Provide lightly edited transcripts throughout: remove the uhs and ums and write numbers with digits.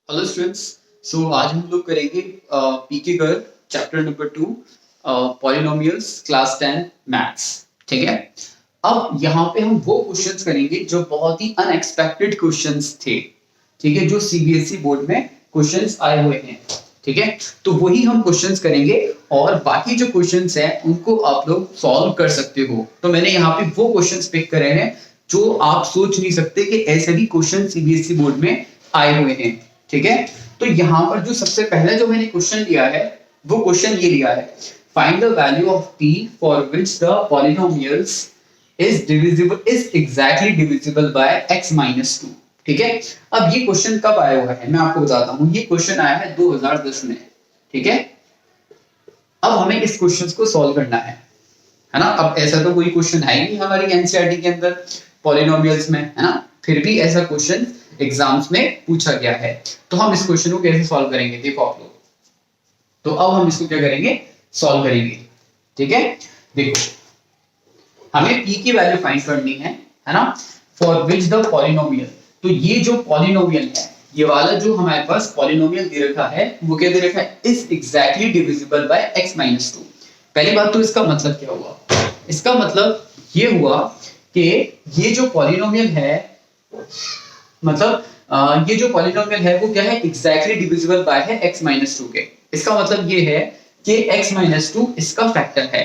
Hello students. आज हम लोग करेंगे PK girl chapter number 2 polynomials class 10 maths. ठीक है। अब यहाँ पे हम वो क्वेश्चंस करेंगे जो बहुत ही अनएक्सपेक्टेड क्वेश्चंस थे। ठीक है, जो सीबीएसई बोर्ड में क्वेश्चंस आए हुए हैं। ठीक है, तो वही हम क्वेश्चंस करेंगे और बाकी जो क्वेश्चंस हैं उनको आप लोग सॉल्व कर सकते हो। तो मैंने यहाँ पे वो क्वेश्चंस पिक करे हैं जो आप सोच नहीं सकते कि ऐसे भी क्वेश्चन सीबीएसई बोर्ड में आए हुए हैं। ठीक है, तो यहाँ पर जो सबसे पहले जो मैंने क्वेश्चन लिया है वो क्वेश्चन ये लिया है, find the value of p for which the polynomials is exactly divisible by x - 2। ठीक है, अब ये क्वेश्चन कब आया हुआ है मैं आपको बताता हूँ। ये क्वेश्चन आया है 2010 में। ठीक है, अब हमें इस क्वेश्चन को सॉल्व करना है ना। अब ऐसा तो कोई क्वेश्चन है ही नहीं हमारी एनसीईआरटी के अंदर पॉलिनोमियल्स में, है ना। फिर भी ऐसा क्वेश्चन एग्जाम्स में पूछा गया है, तो हम इस क्वेश्चन को कैसे सॉल्व करेंगे देखो आप लोग। तो अब हम इसको क्या करेंगे, सॉल्व करेंगे। ठीक है, देखो हमें p की वैल्यू फाइंड करनी है ना, फॉर विच द पॉलिनोमियल। तो ये जो पॉलिनोमियल है, ये वाला जो हमारे पास पॉलिनोमियल दे रखा है वो क्या दे रखा है, is exactly divisible by x - 2। पहली बात तो इसका मतलब क्या हुआ, इसका मतलब ये हुआ कि ये जो पॉलिनोमियल है, मतलब ये जो पॉलिनोमियल है वो क्या है, एग्जैक्टली डिविजिबल बाय है x - 2 के। इसका मतलब ये है कि x - 2 इसका फैक्टर है।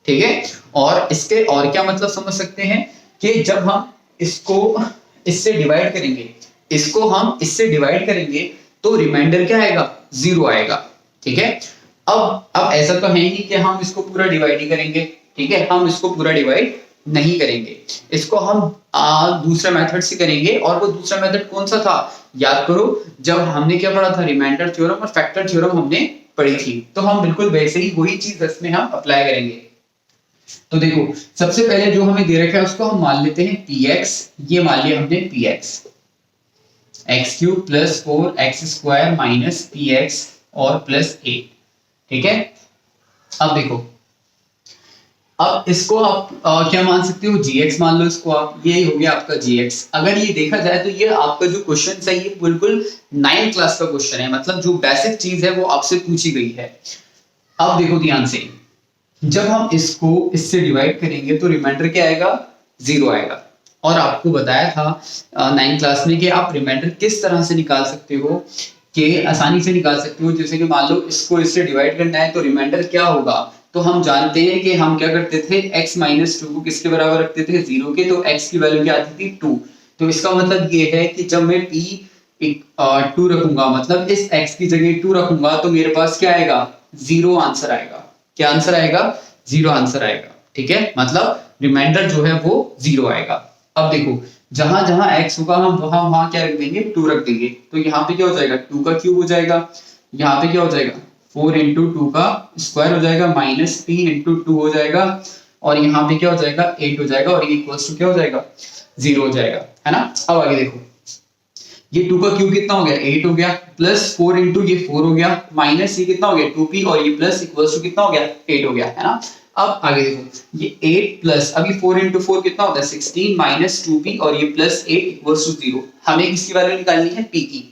ठीक है, और इसके और क्या मतलब समझ सकते हैं कि जब हम इसको इससे डिवाइड करेंगे, इसको हम इससे डिवाइड करेंगे तो रिमाइंडर क्या आएगा, 0 आएगा। ठीक है, अब ऐसा तो है ही कि हम इसको पूरा डिवाइड ही करेंगे। ठीक है, हम इसको पूरा डिवाइड नहीं करेंगे, इसको हम दूसरा मेथड से करेंगे। और वो दूसरा मेथड कौन सा था, याद करो, जब हमने क्या पढ़ा था, रिमाइंडर थ्योरम और फैक्टर थ्योरम हमने पढ़ी थी। तो हम बिल्कुल वैसे ही वही चीज इसमें हम अप्लाई करेंगे। तो देखो सबसे पहले जो हमें दे रखा है उसको हम मान लेते हैं px। ये मान लिया हमने px, x³ + 4x² - px और +8। ठीक है, अब देखो, अब इसको आप क्या मान सकते हो, gx मान लो इसको आप, ये हो गया आपका gx। अगर ये देखा जाए तो ये आपका जो क्वेश्चन है ये बिल्कुल 9th क्लास का क्वेश्चन है, मतलब जो बेसिक चीज है वो आपसे पूछी गई है। अब देखो ध्यान से, जब हम इसको इससे डिवाइड करेंगे तो रिमाइंडर क्या आएगा, 0 आएगा। और आपको बताया था 9th क्लास में कि आप रिमाइंडर किस तरह से निकाल सकते हो, कि आसानी से निकाल सकते हो। जैसे कि मान लो इसको इससे डिवाइड करना है तो रिमाइंडर क्या होगा, तो हम जानते हैं कि हम क्या करते थे, x - 2 को किसके बराबर रखते थे, 0 के। तो x की वैल्यू क्या आती थी, 2। तो इसका मतलब ये है कि जब मैं p 2 रखूंगा, मतलब इस x की जगह 2 रखूंगा, तो मेरे पास क्या आएगा, 0 आंसर आएगा। क्या आंसर आएगा, 0 आंसर आएगा। ठीक है, मतलब रिमाइंडर जो है वो 0 आएगा। अब देखो जहां जहां x होगा हम वहां क्या रख देंगे, 2 रख देंगे। तो यहाँ पे क्या हो जाएगा, 2 का क्यूब हो जाएगा। यहाँ पे क्या हो जाएगा, 4 × 2 का स्क्वायर हो जाएगा, -p × 2 हो जाएगा। और यहाँ पे क्या हो जाएगा, 8 हो जाएगा। और ये इक्वल्स टू क्या हो जाएगा, 0 हो जाएगा, है ना। अब आगे देखो, ये 2 का क्यूब कितना हो गया, 8 हो गया, +4 × ये 4 हो गया, माइनस ये कितना हो गया, 2p, और ये प्लस इक्वल्स टू कितना हो गया, 8 हो गया, है ना। अब आगे देखो, ये 8 प्लस अभी 4 × 4 कितना होता है, 16 माइनस 2p, और ये +8 इक्वल्स टू 0। हमें किसकी वैल्यू निकालनी है, p की।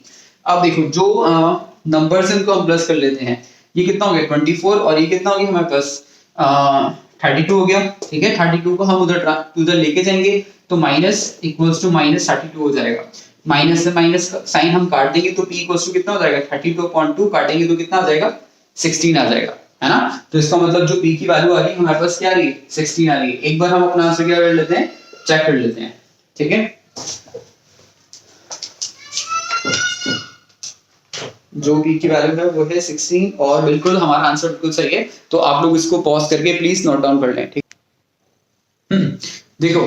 अब देखो जो नंबर्स हैं उनको हम प्लस कर लेते हैं। ये कितना हो गया, 24, और ये कितना हो गया हमारे पास 32 हो गया। ठीक है, 32 को हम उधर लेके जाएंगे तो माइनस इक्वल्स टू -32 हो जाएगा। माइनस से माइनस का साइन हम काट देंगे तो p इक्वल्स टू कितना हो जाएगा, 32.2 काटेंगे तो कितना आ जाएगा, 16 आ जाएगा, है ना। तो इसका मतलब जो p की वैल्यू आ रही है हमारे पास क्या आ रही है, 16 आ रही है। एक बार हम अपना आंसर क्या कर लेते हैं, चेक कर लेते हैं। ठीक है, जो p की वैल्यू है वो है 16, और बिल्कुल हमारा आंसर बिल्कुल सही है। तो आप लोग इसको पॉज करके प्लीज नोट डाउन कर लें। ठीक, देखो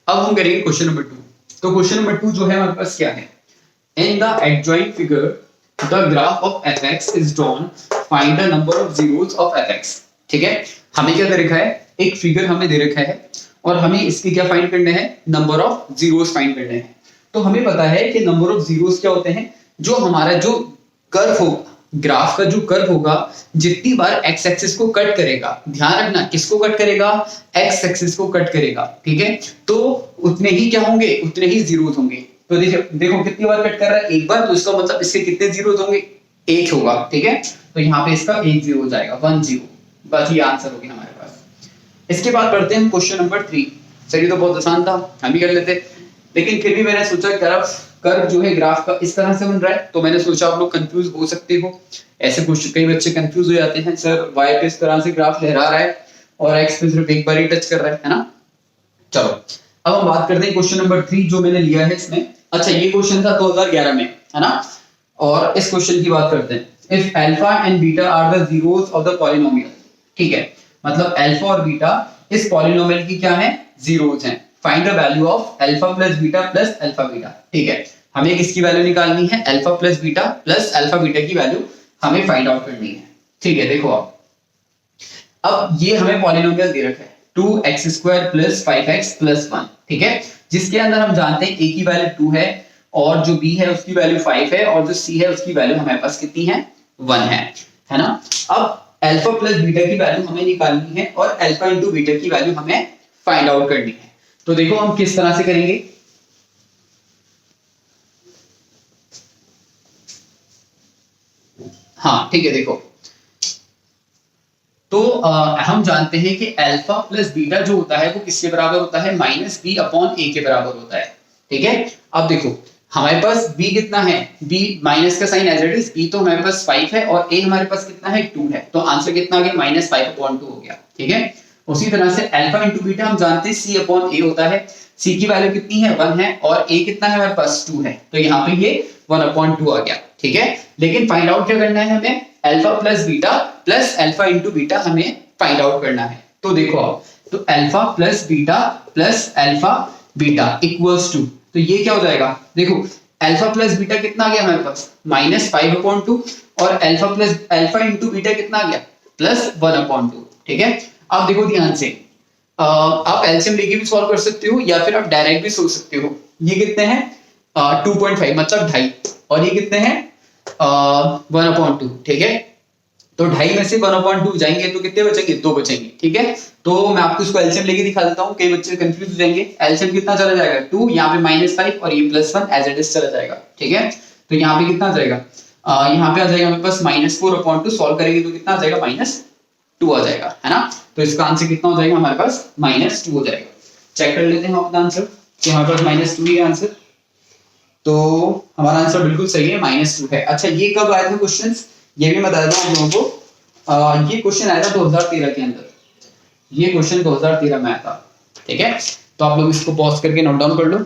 अब हम करेंगे क्वेश्चन नंबर 2। तो क्वेश्चन नंबर 2 जो है हमारे पास क्या है, in the adjoint figure the graph of fx is drawn, find the number of zeros of fx। ठीक है, हमें क्या दे रखा है, एक फिगर हमें दे रखा है और हमें इसकी क्या फाइंड करना है, नंबर ऑफ जीरोस फाइंड करना है। तो हमें पता है कि नंबर ऑफ जीरोस क्या होते हैं, जो हमारा जो कर्व होगा, ग्राफ का जो कर्व होगा, जितनी बार एक्स एक्सिस को कट करेगा, ध्यान रखना किसको कट करेगा, एक्स एक्सिस को कट करेगा। ठीक है, तो उतने ही क्या होंगे, उतने ही जीरोस होंगे। तो देखो देखो कितनी बार कट कर रहा है, एक बार, तो इसका मतलब इसके कितने जीरोस होंगे, एक होगा, ठीक है। तो यहाँ पे इसका एक जीरो हो जाएगा, 1 0, बस ये आंसर होगी हमारे पास। इसके बाद पढ़ते हैं क्वेश्चन नंबर 3। चलिए, तो बहुत आसान था, हम भी कर लेते, लेकिन फिर भी मैंने सोचा कर्व जो है ग्राफ का इस तरह से बन रहा है, तो मैंने सोचा आप लोग कंफ्यूज हो सकते हो, ऐसे कुछ कई बच्चे कंफ्यूज हो जाते हैं, सर वाई पे इस तरह से ग्राफ लहरा रहा है और एक्स पे सिर्फ एक बार ही टच कर रहा है ना। चलो अब हम बात करते हैं क्वेश्चन नंबर 3 जो मैंने लिया है इसमें। अच्छा, ये क्वेश्चन था 2011 में, है ना, और इस क्वेश्चन की बात करते हैं। If alpha and beta are the zeros of the polynomial, ठीक है, मतलब अल्फा और बीटा इस पॉलिनोमियल की क्या है, जीरोस हैं। Find the value of alpha plus beta plus alpha beta, ठीक है, हमें किसकी वैल्यू निकालनी है, alpha plus beta plus alpha beta की वैल्यू हमें फाइंड आउट करनी है, ठीक है। देखो अब ये हमें पॉलिनोमियल दे रखा है 2x² प्लस 5x प्लस 1, ठीक है, जिसके अंदर हम जानते हैं a की वैल्यू 2 है और जो b है उसकी वैल्यू 5 है और जो c है उसकी वैल्यू हमारे पास कितनी है, 1 है ना। अब अल्फा प्लस बीटा की वैल्यू हमें निकालनी है और अल्फा इंटू बीटा की वैल्यू हमें फाइंड आउट करनी है। तो देखो हम किस तरह से करेंगे, हाँ ठीक है। देखो तो हम जानते हैं कि अल्फा प्लस बीटा जो होता है वो किसके बराबर होता है, -b/a के बराबर होता है, ठीक है। अब देखो हमारे पास b कितना है, b माइनस का sign as it is, b तो हमारे पास 5 है और a हमारे पास कितना है, 2 है, तो आंसर कितना आ गया, -5/2 हो गया, ठीक है। उसी तरह से अल्फा इंटू बीटा हम जानते हैं c/a होता है, c की वैल्यू कितनी है, 1 है और a कितना है हमारे पास, 2 है, तो यहाँ पे ये 1/2 आ गया, ठीक है। लेकिन फाइंड आउट क्या करना है हमें, alpha plus beta plus alpha into beta हमें फाइंड आउट करना है। तो देखो तो alpha plus beta plus alpha beta equals to, तो ये क्या हो जाएगा, देखो अल्फा प्लस बीटा कितना आ गया हमारे पास, -5/2 और अल्फा इंटू बीटा कितना आ गया, +1/2, ठीक है। अब देखो ध्यान से, आप एलसीएम लेके भी सॉल्व कर सकते हो या फिर आप डायरेक्ट भी सोच सकते हो। ये कितने हैं, 2.5 मतलब 2.5 और ये कितने हैं 1/2, ठीक है। तो 2.5 में से 1/2 जाएंगे तो कितने बचेंगे, 2 बचेंगे, ठीक है। तो मैं आपको इसको एलसीएम लेके दिखा देता हूँ, कई बच्चे कंफ्यूज हो जाएंगे। एलसीएम कितना चला जाएगा, 2, यहाँ पे -5 और ये +1 एज इट इज चला जाएगा, ठीक है। तो यहाँ पे कितना आ जाएगा, यहाँ पे आ जाएगा हमारे पास -4/2, सॉल्व करेंगे तो कितना आ जाएगा, -2 आ जाएगा, है ना। तो इसका आंसर कितना हो जाएगा हमारे पास, -2 हो जाएगा। चेक कर लेते हैं अपना आंसर कि हमारे पास -2 ही आंसर, तो हमारा आंसर बिल्कुल सही है, -2 है। अच्छा, ये कब आया था क्वेश्चन, ये भी बता देता हूँ आप लोगों को। ये क्वेश्चन आया था 2013 के अंदर, ये क्वेश्चन 2013 में आया था, ठीक है। तो आप लोग इसको पॉज करके नोट डाउन कर लो,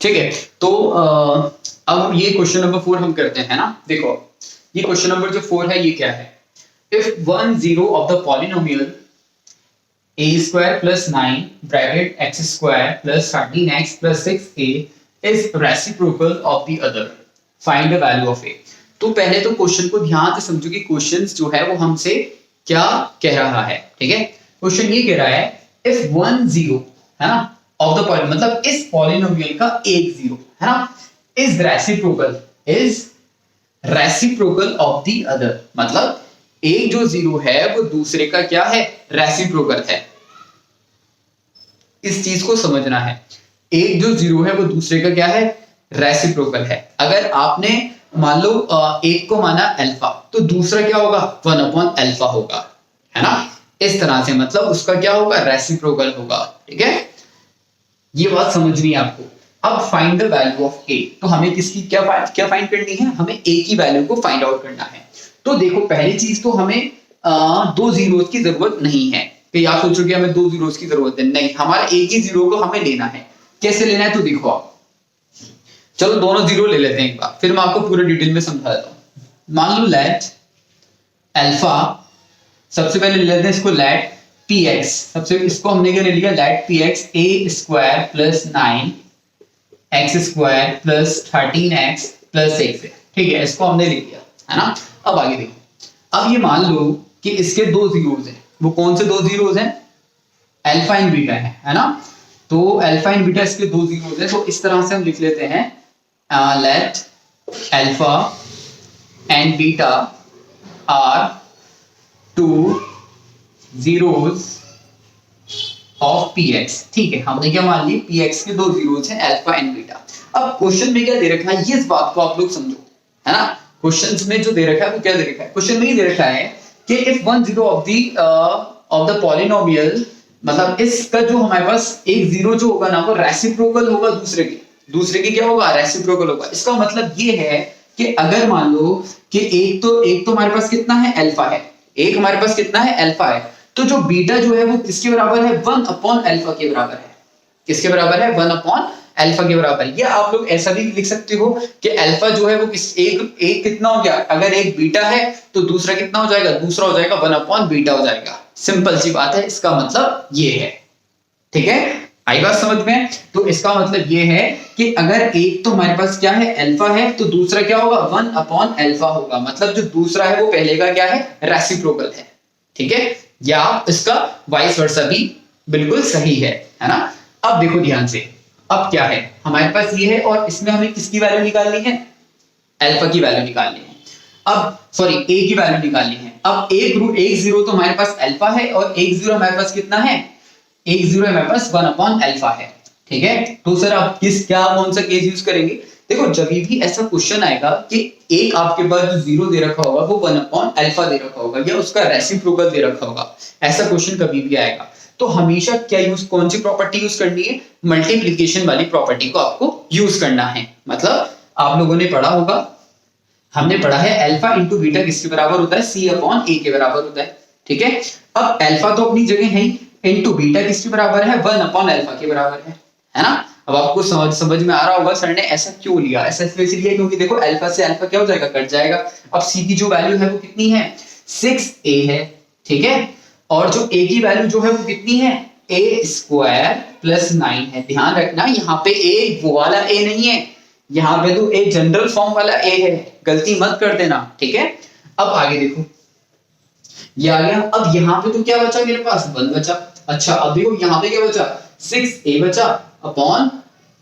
ठीक है। तो अब ये क्वेश्चन नंबर 4 हम करते हैं ना। देखो ये क्वेश्चन नंबर जो 4 है ये क्या है, if 1 0 of the polynomial a² + 9 bracket x² + 13x + 6a is reciprocal of the other, find the value of a। तो पहले तो क्वेश्चन को ध्यान से समझो कि क्वेश्चन जो है वो हमसे क्या कह रहा है, ठीक है। क्वेश्चन ये कह रहा है इफ 1 0 है ना ऑफ द पॉलिनोमियल, मतलब इस पॉलिनोमियल का एक 0 है ना, is reciprocal of the other, मतलब एक जो 0 है वो दूसरे का क्या है, रेसिप्रोकल है। इस चीज को समझना है, एक जो 0 है वो दूसरे का क्या है, रेसिप्रोकल है। अगर आपने मान लो एक को माना अल्फा तो दूसरा क्या होगा, 1/अल्फा होगा, है ना। इस तरह से मतलब उसका क्या होगा, रेसिप्रोकल होगा, ठीक है। ये बात समझनी है आपको। अब फाइंड द वैल्यू ऑफ ए, तो हमें किसकी क्या फाइंड करनी है, हमें ए की वैल्यू को फाइंड आउट करना है। तो देखो पहली चीज तो हमें 2 जीरोस की जरूरत नहीं है, कि आप सोचो कि हमें 2 जीरोस की जरूरत है, नहीं, हमारा एक ही 0 को हमें लेना है। कैसे लेना है, तो देखो आप, चलो दोनों 0 ले लेते हैं एक बार, फिर मैं आपको पूरे डिटेल में समझा देता हूं। मान लो लेट अल्फा, सबसे पहले ले लेते हैं इसको लेट px, सबसे इसको हमने क्या ले लिया, late px a² + 9 x² + 13x + 6, ठीक है, इसको हमने ले लिया, है ना। अब आगे देखो, अब ये मान लो कि इसके 2 जीरोस हैं, वो कौन से 2 जीरोस हैं, अल्फा एंड बीटा है ना। तो अल्फा एंड बीटा इसके 2 जीरोस हैं, तो इस तरह से हम लिख लेते हैं let alpha and beta are 2 zeros of px, ठीक है, हमने क्या मान ली px के दो जीरोस हैं अल्फा एंड बीटा। अब क्वेश्चन में क्या दे रखा है, ये इस बात को आप लोग समझो, है ना। क्वेश्चन में जो दे रखा है वो क्या दे रखा है, क्वेश्चन में ये दे रखा है कि if one zero of the polynomial, मतलब इसका जो हमारे पास एक जीरो जो होगा ना वो रेसिप्रोकल होगा दूसरे की क्या होगा, रेसिप्रोकल होगा। इसका मतलब ये है कि अगर मान लो कि एक तो हमारे पास कितना है, अल्फा है, एक हमारे पास कितना है, अल्फा है, तो जो बीटा जो है वो किसके बराबर है, 1 अपॉन अल्फा के बराबर है। किसके बराबर है, 1 अपॉन अल्फा के बराबर। या आप लोग ऐसा भी लिख सकते हो कि अल्फा जो है वो एक कितना हो गया, अगर एक बीटा है तो दूसरा कितना हो जाएगा, दूसरा हो जाएगा 1 अपॉन बीटा हो जाएगा। सिंपल सी बात है, इसका मतलब ये है, ठीक है, आई बात समझ में। तो इसका मतलब ये है कि अगर एक तो हमारे पास क्या है, अल्फा है, तो दूसरा क्या होगा, 1 अपॉन अल्फा होगा। मतलब जो दूसरा है वो पहले का क्या है, रेसिप्रोकल है, ठीक है। या इसका वाइस वर्सा भी बिल्कुल सही है ना। अब देखो ध्यान से, अब क्या है हमारे पास ये है और इसमें हमें किसकी वैल्यू निकालनी है, अल्फा की वैल्यू निकालनी है। अब सॉरी ए की वैल्यू निकालनी है। अब एक जीरो तो हमारे पास अल्फा है और एक जीरो हमारे पास कितना है, एक जीरो हमारे पास 1 अपॉन अल्फा है, ठीक है। तो सर आप कौन सा केस यूज करेंगे, देखो जब भी ऐसा क्वेश्चन आएगा कि एक आपके पास जो जीरो दे रखा होगा वो 1 अपॉन अल्फा दे रखा होगा या उसका रेसिप्रोकल दे रखा होगा, ऐसा क्वेश्चन कभी भी आएगा तो हमेशा क्या कौन सी प्रॉपर्टी यूज करनी है, मल्टीप्लिकेशन वाली प्रॉपर्टी को आपको यूज करना है। मतलब आप लोगों ने पढ़ा होगा, हमने पढ़ा है अल्फा इंटू बीटा किसके बराबर होता है, सी अपॉन ए के बराबर होता है, ठीक है। अब अल्फा तो अपनी जगह है, इंटू बीटा किसके बराबर है, 1 अपॉन अल्फा के बराबर है ना। अब आपको समझ में आ रहा होगा सर ने ऐसा क्यों लिया, ऐसा इसलिए लिया क्योंकि देखो अल्फा से अल्फा क्या हो जाएगा, कट जाएगा। अब सी की जो वैल्यू है वो कितनी है, 6a है, ठीक है। और जो a की वैल्यू जो है वो कितनी है, a स्क्वायर प्लस 9 है। ध्यान रखना यहाँ पे a वो वाला a नहीं है, यहाँ पे तो a जनरल फॉर्म वाला a है, गलती मत कर देना, ठीक है। अब आगे देखो ये आ गया। अब यहाँ पे तो क्या बचा मेरे पास, 1 बचा। अच्छा अब देखो यहाँ पे क्या बचा, 6a बचा upon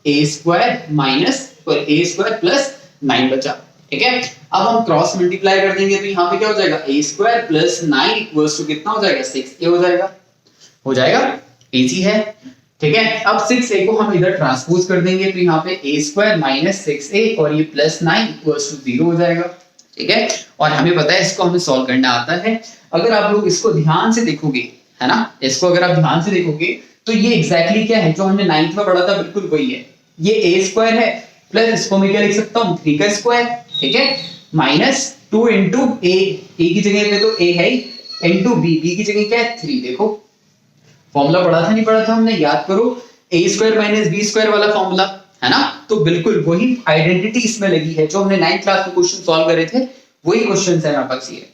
a square minus a square plus 9 बचा, ठीक है। अब हम क्रॉस मल्टीप्लाई कर देंगे तो यहाँ पे क्या हो जाएगा, a square plus 9 equals to कितना हो जाएगा, 6a हो जाएगा, इजी है, ठीक है। अब 6a को हम इधर ट्रांसपोज कर देंगे तो यहाँ पे a स्क्वायर माइनस 6a और ये प्लस 9 इक्वल्स टू 0 हो जाएगा, ठीक है। और हमें पता है इसको हमें सॉल्व करना आता है। अगर आप लोग इसको ध्यान से देखोगे, है ना, इसको अगर आप ध्यान से देखोगे तो ये एग्जैक्टली क्या है जो हमने 9th में पढ़ा था, बिल्कुल वही है। ये a स्क्वायर है प्लस इसको मैं क्या लिख सकता हूँ, 3 का स्क्वायर, ठीक है, माइनस 2 इंटू a की जगह पे तो a है इंटू b की जगह क्या है 3। देखो फॉर्मूला पढ़ा था नहीं पढ़ा था हमने, याद करो, a square minus b square वाला फॉर्मूला, है ना। तो बिल्कुल वही आइडेंटिटी इसमें लगी है जो हमने 9th क्लास में क्वेश्चन सॉल्व करे थे, वही क्वेश्चन है हमारे पास ये।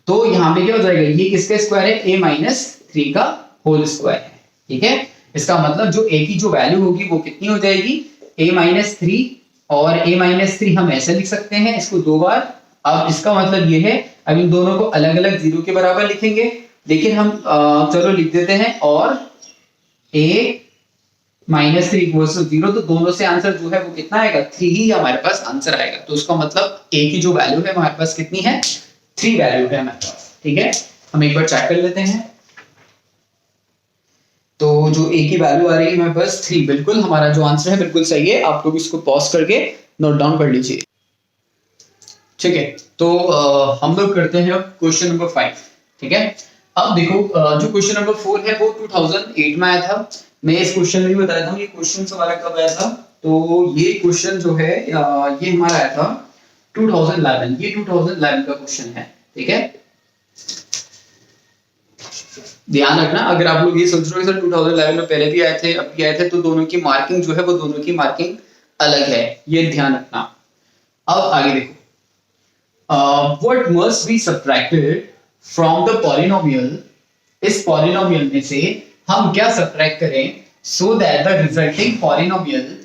तो यहाँ पे क्या हो जाएगा, ये किसका स्क्वायर है, a माइनस 3 का होल स्क्वायर है, ठीक है। इसका मतलब जो a की जो वैल्यू होगी वो कितनी हो जाएगी, a माइनस 3, और a माइनस 3 हम ऐसे लिख सकते हैं इसको 2 बार। अब इसका मतलब ये है, अब इन दोनों को अलग अलग जीरो के बराबर लिखेंगे, लेकिन हम चलो लिख देते हैं, और a माइनस 3 इक्वल्स टू 0, तो दोनों से आंसर जो है वो कितना आएगा, 3 ही हमारे पास आंसर आएगा। तो उसका मतलब a की जो वैल्यू है हमारे पास कितनी है, 3 वैल्यू है हमारे पास, ठीक है। हम एक बार चेक कर लेते हैं। तो जो a की वैल्यू आ रही है हमारे पास 3, बिल्कुल हमारा जो आंसर है बिल्कुल सही है। आप लोग इसको पॉज करके नोट डाउन कर लीजिए, ठीक है। तो हम लोग करते हैं अब क्वेश्चन नंबर 5, ठीक है। अब देखो जो क्वेश्चन नंबर 4 है वो 2008 में आया था। मैं इस क्वेश्चन में भी बताया था ये क्वेश्चन हमारा कब आया था। तो ये क्वेश्चन जो है ये हमारा आया था 2011, ये 2011 का क्वेश्चन है, ठीक है। ध्यान रखना, अगर आप लोग ये सोच रहे हो सर 2011 में पहले भी आए थे अब भी आए थे, तो दोनों की मार्किंग जो है वो दोनों की मार्किंग अलग है, ये ध्यान रखना। अब आगे देखो, what must be subtracted from the polynomial, इस पॉलिनोमियल में से हम क्या सब्ट्रैक्ट करें so that the resulting polynomial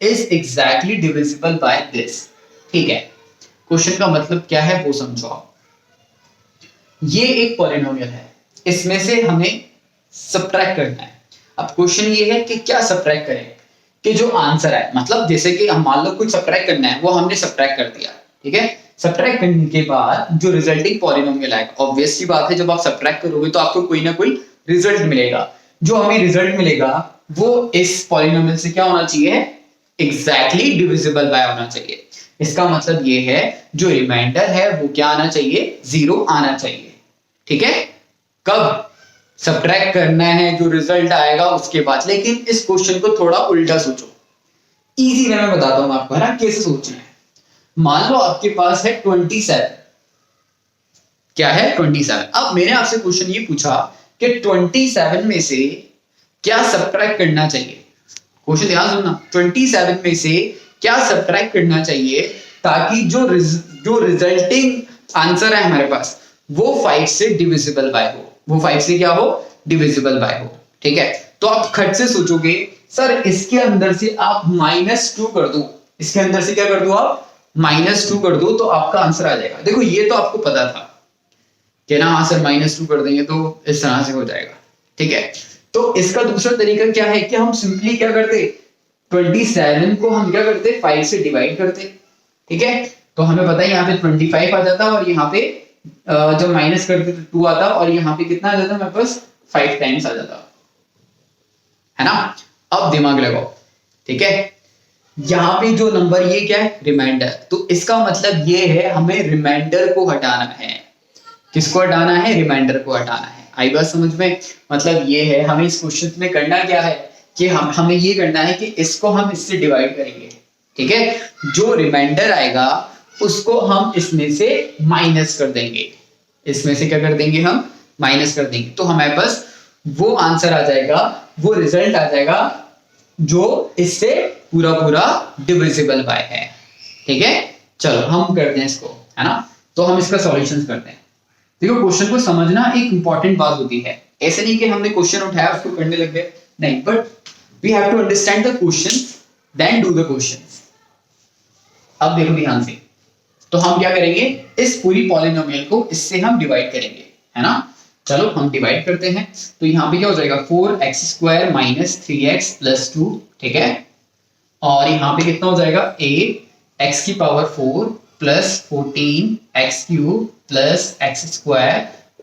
is exactly divisible by this, ठीक है। क्वेश्चन का मतलब क्या है वो समझो आप। ये एक पॉलिनोमियल है, इसमें से हमें सब्ट्रैक्ट करना है। अब क्वेश्चन ये है कि क्या सब्ट्रैक्ट करें, कि जो आंसर है, मतलब जैसे कि हम मान लो कुछ सब्ट्रैक्ट करना है, वो हमने सब्ट्रैक्ट कर दिया, ठीक है। सब्ट्रैक्ट करने के बाद जो रिजल्टिंग पॉलिनोमियल आएगा, ऑब्वियस सी बात है जब आप सब्ट्रैक्ट करोगे तो आपको कोई ना कोई रिजल्ट मिलेगा। जो हमें रिजल्ट मिलेगा वो इस पॉलिनोमियल से क्या होना चाहिए, एग्जैक्टली डिविजिबल बाय होना चाहिए। इसका मतलब ये है जो रिमाइंडर है वो क्या आना चाहिए, 0 आना चाहिए। ठीक है, कब सब्ट्रैक्ट करना है, जो रिजल्ट आएगा उसके बाद। लेकिन इस क्वेश्चन को थोड़ा उल्टा सोचो, इजी वे में बताता हूं आपको, है ना, कैसे सोचना है। मान लो आपके पास है 27, क्या है 27। अब मैंने आपसे क्वेश्चन ये पूछा कि 27 में से क्या सब्ट्रैक्ट करना चाहिए। क्वेश्चन ध्यान सुनना, 27 में से क्या सब्ट्रैक्ट करना चाहिए ताकि जो रिजल्टिंग आंसर है हमारे पास वो 5 से डिविजिबल बाय हो, वो 5 से क्या हो, डिविजिबल बाय हो। ठीक है, तो आप खट से सोचोगे सर इसके अंदर से आप -2 कर दो, इसके अंदर से क्या कर दो आप, -2 कर दो, तो आपका आंसर आ जाएगा। देखो ये तो आपको पता था कि ना, हाँ सर -2 कर देंगे तो इस तरह से हो जाएगा। ठीक है, तो इसका दूसरा तरीका क्या है कि हम सिंपली क्या करते, 27 को हम क्या करते, 5 से डिवाइड करते। ठीक है, तो हमें पता है यहाँ पे 25 आ जाता और यहाँ पे जब माइनस करते तो 2 आता और यहाँ पे कितना आ जाता हमारे पास, 5 टाइम्स आ जाता, है ना। अब दिमाग लगाओ, ठीक है, यहाँ पे जो नंबर ये क्या है, रिमाइंडर, तो इसका मतलब ये है हमें रिमाइंडर को हटाना है। किसको हटाना है, रिमाइंडर को हटाना है। आई बात समझ में, मतलब ये है हमें इस क्वेश्चन में करना क्या है कि हमें ये करना है कि इसको हम इससे डिवाइड करेंगे। ठीक है, जो रिमाइंडर आएगा उसको हम इसमें से माइनस कर देंगे, इसमें से क्या कर देंगे, हम माइनस कर देंगे, तो हमारे पास वो आंसर आ जाएगा, वो रिजल्ट आ जाएगा जो इससे पूरा पूरा डिविजिबल बाय है। ठीक है, चलो हम करते हैं इसको, है ना। तो हम इसका सॉल्यूशंस करते हैं। देखो क्वेश्चन को समझना एक इंपॉर्टेंट बात होती है, ऐसे नहीं कि हमने क्वेश्चन उठाया उसको करने लग गए, नहीं, but we have to understand the question then do the questions. अब देखो ध्यान से, तो हम क्या करेंगे, इस पूरी पॉलिनोमियल को इससे हम डिवाइड करेंगे, है ना। चलो हम डिवाइड करते हैं, तो यहाँ पे क्या हो जाएगा, 4x² - 3x + 2। ठीक है, और यहाँ पे कितना हो जाएगा, 8x⁴ + 14x³ + x²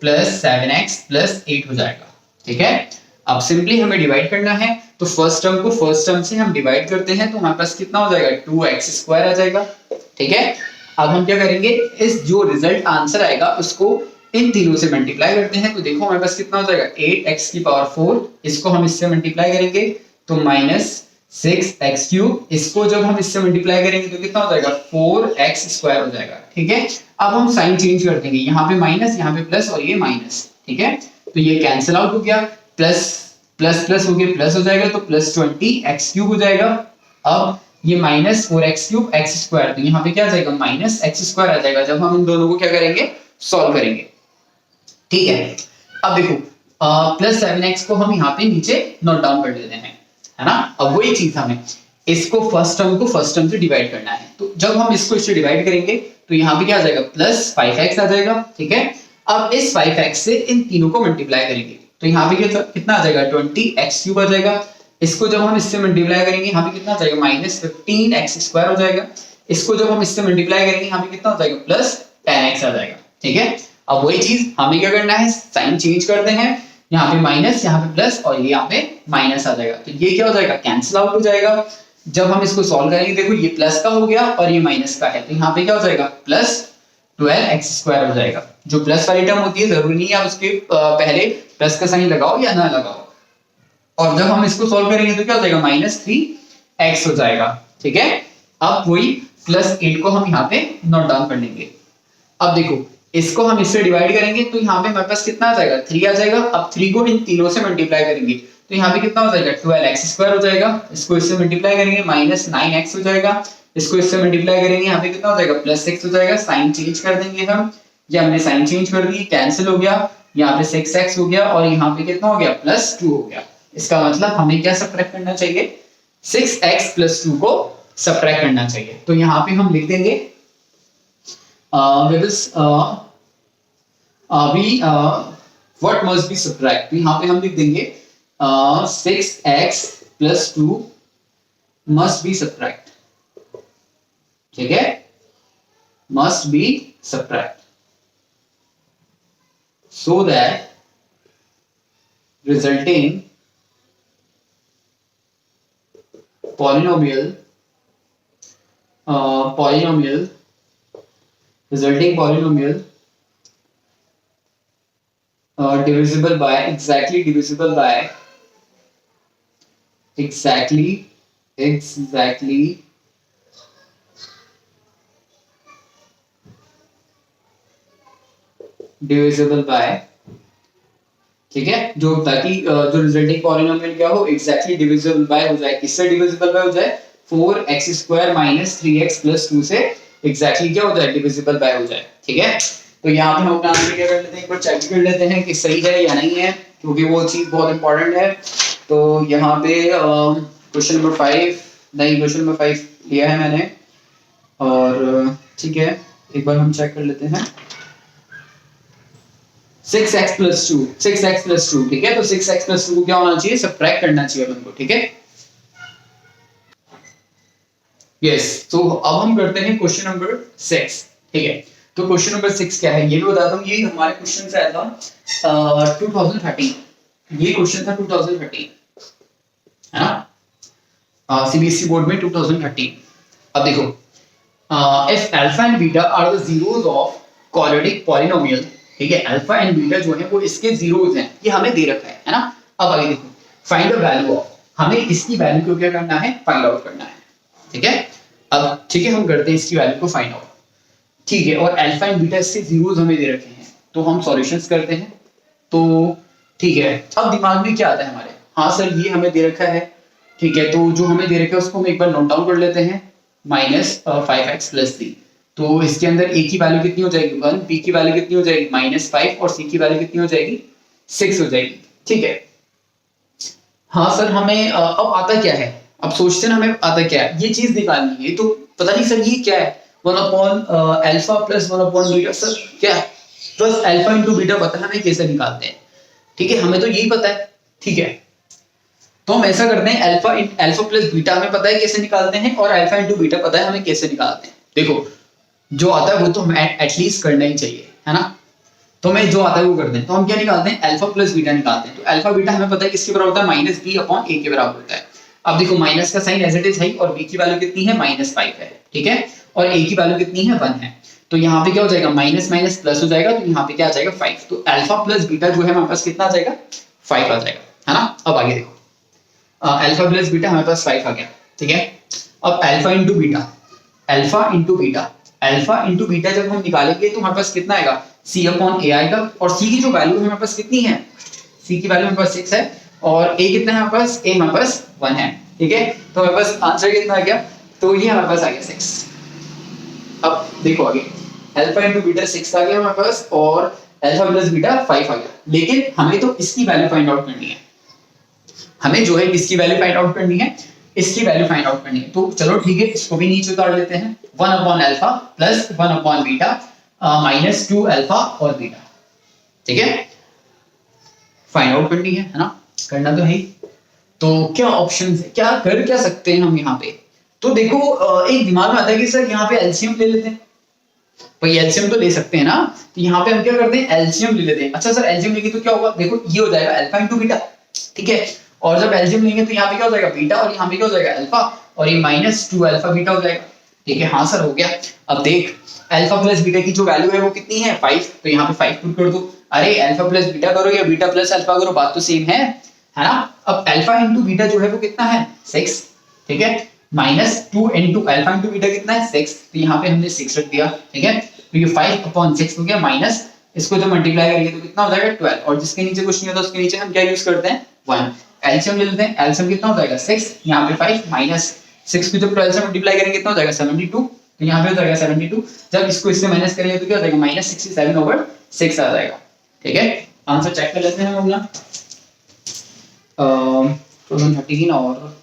+ 7x + 8 हो जाएगा। ठीक है, अब सिंपली हमें डिवाइड करना है, तो फर्स्ट टर्म को फर्स्ट टर्म से हम डिवाइड करते हैं, तो हमारे पास कितना हो जाएगा, 2x² आ जाएगा। ठीक है, अब हम क्या करेंगे, इस जो रिजल्ट आंसर आएगा उसको इन तीनों से मल्टीप्लाई करते हैं, तो देखो हमारे पास कितना हो जाएगा, 8x⁴, इसको हम इससे मल्टीप्लाई करेंगे तो -6x³, इसको जब हम इससे मल्टीप्लाई करेंगे तो कितना हो जाएगा, 4x² हो जाएगा। ठीक है, अब हम साइन चेंज कर देंगे, यहाँ पे माइनस, यहाँ पे प्लस और ये माइनस। ठीक है, तो ये कैंसिल आउट हो गया, प्लस प्लस प्लस हो गया, प्लस हो जाएगा तो +20x³ हो जाएगा। अब ये -4x³ x², तो यहाँ पे क्या आ जाएगा, -x² आ जाएगा जब हम इन दोनों को क्या करेंगे, सॉल्व करेंगे। ठीक है, अब देखो +7x को हम यहाँ पे नीचे नोट डाउन कर लेते हैं, है ना। अब वही चीज हमें इसको फर्स्ट टर्म को फर्स्ट टर्म से डिवाइड करना है, तो जब हम इसको इससे डिवाइड करेंगे तो यहाँ पे क्या आ जाएगा, +5x आ जाएगा। ठीक है, अब इस 5x से इन तीनों को मल्टीप्लाई करेंगे, तो यहाँ पे कितना आ जाएगा, 20x³ आ जाएगा। इसको जब हम इससे मल्टीप्लाई करेंगे यहाँ पे कितना आ जाएगा, -15x² हो जाएगा। इसको जब हम इससे मल्टीप्लाई करेंगे यहाँ पे कितना हो जाएगा, +10x आ जाएगा। ठीक है, अब वही चीज हमें क्या करना है, साइन चेंज करते हैं, यहाँ पे माइनस, यहाँ पे प्लस और ये यहाँ पे माइनस आ जाएगा, तो ये क्या हो जाएगा, कैंसिल आउट हो जाएगा। जब हम इसको सॉल्व करेंगे, देखो ये प्लस का हो गया और ये माइनस का है, तो यहाँ पे क्या हो जाएगा, +12x² हो जाएगा। जो प्लस वाली टर्म होती है जरूरी नहीं है आप उसके पहले प्लस का साइन लगाओ या ना लगाओ, और जब हम इसको सॉल्व करेंगे तो क्या हो जाएगा, -3x हो जाएगा। ठीक है, अब वही +8 को हम यहाँ पे नोट डाउन कर लेंगे। अब देखो इसको हम इससे डिवाइड करेंगे तो यहाँ पे हमारे पास कितना आ जाएगा, 3 आ जाएगा। अब 3 को इन तीनों से मल्टीप्लाई करेंगे तो यहाँ पे कितना हो जाएगा, 12x² हो जाएगा। इसको इससे मल्टीप्लाई करेंगे -9x हो जाएगा। इसको इससे मल्टीप्लाई करेंगे, यहाँ पे कितना हो जाएगा, +6 हो जाएगा। साइन चेंज कर देंगे हम, ये हमने साइन चेंज कर दी, कैंसिल हो गया, यहाँ पे 6x हो गया और यहाँ पे कितना हो गया, +2 हो गया। इसका मतलब हमें क्या सब्ट्रैक्ट करना चाहिए, 6x + 2 को सब्ट्रैक्ट करना चाहिए। तो यहाँ पे हम लिख देंगे what must be subtract, तो यहाँ पे हम लिख देंगे 6x + 2 must be subtract। ठीक है, must be subtract so that resulting polynomial polynomial resulting polynomial divisible by exactly divisible by exactly divisible by, ठीक है, जो ताकि जो रिजल्टिंग पॉलिनोमियल क्या हो, एग्जैक्टली डिविजिबल बाय हो जाए। किससे डिविजिबल बाय हो जाए, 4x² - 3x + 2 से एग्जैक्टली क्या हो जाए, डिविजिबल बाय हो जाए। ठीक है, तो यहाँ पे हम अपना आंसर क्या कर लेते हैं, एक बार चेक कर लेते हैं कि सही है या नहीं है, क्योंकि वो चीज बहुत इंपॉर्टेंट है। तो यहाँ पे क्वेश्चन नंबर 5 नहीं, क्वेश्चन नंबर 5 लिया है मैंने, और ठीक है एक बार हम चेक कर लेते हैं। 6x + 2 6x + 2, ठीक है, तो 6x + 2 क्या होना चाहिए, सबट्रैक्ट करना चाहिए अपन को। ठीक है, यस, तो अब हम करते हैं क्वेश्चन नंबर 6। ठीक है, तो क्वेश्चन नंबर 6 क्या है ये भी बताता हूँ। ये हमारे क्वेश्चन से आया था 2013, ये क्वेश्चन था 2013, है ना, सीबीएसई बोर्ड में 2013। अब देखो, if alpha and beta are the zeros of quadratic polynomial, ठीक है, अल्फा एंड बीटा जो है वो इसके जीरोस हैं, ये हमें दे रखा है ना। अब आगे देखो, फाइंड द वैल्यू ऑफ, हमें इसकी वैल्यू को क्या करना है, फाइंड आउट करना है। ठीक है, अब ठीक है हम करते हैं इसकी वैल्यू को फाइंड आउट। ठीक है, और अल्फा एंड बीटा इसके जीरोस हमें दे रखे हैं, तो हम सॉल्यूशंस करते हैं। तो ठीक है, अब दिमाग में क्या आता है हमारे, हाँ सर ये हमें दे रखा है, ठीक है, तो जो हमें दे रखा है उसको हम एक बार नोट डाउन कर लेते हैं, -5x + 3। तो इसके अंदर a की वैल्यू कितनी हो जाएगी 1, b की वैल्यू कितनी हो जाएगी -5, और c की वैल्यू कितनी हो जाएगी 6 हो जाएगी। ठीक है, हाँ सर हमें अब आता क्या है, अब सोचते हैं हमें आता क्या है, ये चीज निकालनी है। तो पता नहीं सर ये क्या है, 1/α + 1/β, सर क्या प्लस अल्फा इंटू बीटा पता है हमें कैसे निकालते हैं। ठीक है, हमें तो यही पता है। ठीक है, तो हम ऐसा करते हैं, अल्फा प्लस बीटा हमें पता है कैसे निकालते हैं, और अल्फा इंटू बीटा पता है हमें कैसे निकालते हैं। देखो जो आता है वो तो हमें एटलीस्ट करना ही चाहिए, है ना, तो मैं जो आता है वो करते हैं। तो हम क्या निकालते हैं, अल्फा प्लस बीटा निकालते हैं। तो अल्फा बीटा हमें पता है किसके बराबर होता है, -b/a के बराबर होता है। अब देखो माइनस का साइन एज इट इज है, और b की वैल्यू कितनी है -5 है, ठीक है, और a की वैल्यू कितनी है 1 है। तो यहाँ पे क्या हो जाएगा, माइनस माइनस प्लस हो जाएगा, तो यहाँ पे क्या आ जाएगा 5। तो अल्फा प्लस बीटा जो है हमारे पास कितना आ जाएगा 5 आ जाएगा, है ना। अब आगे देखो, अल्फा प्लस बीटा हमारे पास 5 आ गया, ठीक है। अब alpha into beta, alpha into beta, alpha into beta जब हम निकालेंगे तो हमारे पास कितना आएगा, c/a आएगा। और c की जो वैल्यू है हमारे पास कितनी है, c की वैल्यू हमारे पास 6 है, और a कितना है हमारे पास, a हमारे पास 1 है, ठीक है। तो हमारे पास आंसर कितना आ गया, तो ये हमारे पास आ गया 6। अब देखो आगे, अल्फा इंटू बीटा 6 आ गया हमारे पास, और अल्फा प्लस बीटा 5 आ गया। लेकिन हमें तो इसकी वैल्यू फाइंड आउट करनी है, हमें जो है इसकी वैल्यू फाइंड आउट करनी है, इसकी वैल्यू फाइंड आउट करनी है। तो चलो ठीक है, इसको भी नीचे उतार लेते हैं, 1/अल्फा प्लस 1/बीटा माइनस 2 अल्फा और बीटा, ठीक है, फाइंड आउट करनी है ना, करना तो है ही। तो क्या ऑप्शन है, क्या कर क्या सकते हैं हम यहाँ पे। तो देखो एक दिमाग में आता है कि सर यहाँ पे एलसीएम ले लेते हैं, भाई एलसीएम तो ले सकते हैं ना। तो यहाँ पे हम क्या करते हैं, एलसीएम ले लेते हैं। अच्छा सर एलसीएम लेंगे तो क्या होगा, देखो ये हो जाएगा अल्फा इंटू बीटा, ठीक है, और जब एलसीएम लेंगे तो यहाँ पे क्या हो जाएगा बीटा, और यहाँ पे क्या हो जाएगा अल्फा, और ये -2 अल्फा बीटा हो जाएगा, ठीक है। हाँ सर हो गया। अब देख अल्फा प्लस बीटा की जो वैल्यू है वो कितनी है 5, तो यहाँ पे 5 पुट कर दो। अरे अल्फा प्लस बीटा करो या बीटा प्लस अल्फा करो, बात तो सेम है ना। अब अल्फा इंटू बीटा जो है वो कितना है 6, ठीक है, -2 इंटू अल्फा इंटू बीटा कितना है 6, तो यहाँ पे हमने 6 रख दिया, ठीक है। तो ये 5/6 हो गया, माइनस इसको जो मल्टीप्लाई करेंगे तो कितना हो जाएगा 12, और जिसके नीचे कुछ नहीं होता उसके नीचे हम क्या यूज करते हैं 1। एलसीएम ले लेते हैं, एलसीएम कितना हो जाएगा 6, यहाँ पे 5 माइनस 6 को जब 12 से मल्टीप्लाई करेंगे कितना हो जाएगा 72, तो यहाँ पे हो जाएगा 72। जब इसको इससे माइनस करेंगे तो क्या हो जाएगा -67/6 आ जाएगा, ठीक है। आंसर चेक कर लेते हैं हम अपना 2013, और